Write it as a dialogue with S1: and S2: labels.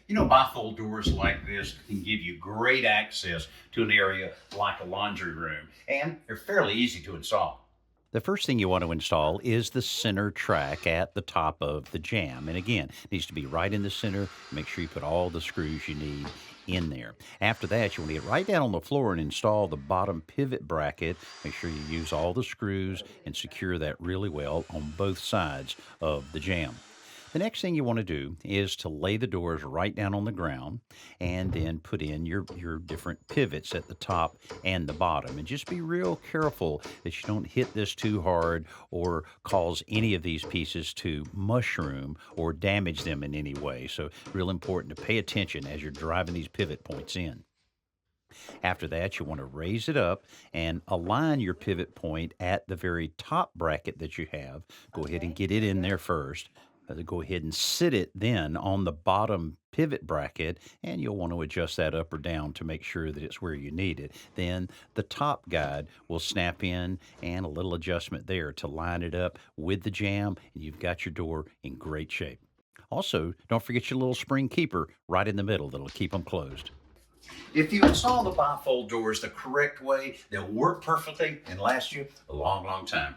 S1: You know, bifold doors like this can give you great access to an area like a laundry room, and they're fairly easy to install.
S2: The first thing you want to install is the center track at the top of the jamb. And again, it needs to be right in the center. Make sure you put all the screws you need in there. After that, you want to get right down on the floor and install the bottom pivot bracket. Make sure you use all the screws and secure that really well on both sides of the jamb. The next thing you want to do is to lay the doors right down on the ground and then put in your different pivots at the top and the bottom. And just be real careful that you don't hit this too hard or cause any of these pieces to mushroom or damage them in any way. So, real important to pay attention as you're driving these pivot points in. After that, you want to raise it up and align your pivot point at the very top bracket that you have. Go ahead and get it in there first. Go ahead and sit it then on the bottom pivot bracket, and you'll want to adjust that up or down to make sure that it's where you need it. Then the top guide will snap in, and a little adjustment there to line it up with the jamb, and you've got your door in great shape. Also, don't forget your little spring keeper right in the middle that'll keep them closed.
S1: If you install the bifold doors the correct way, they'll work perfectly and last you a long, long time.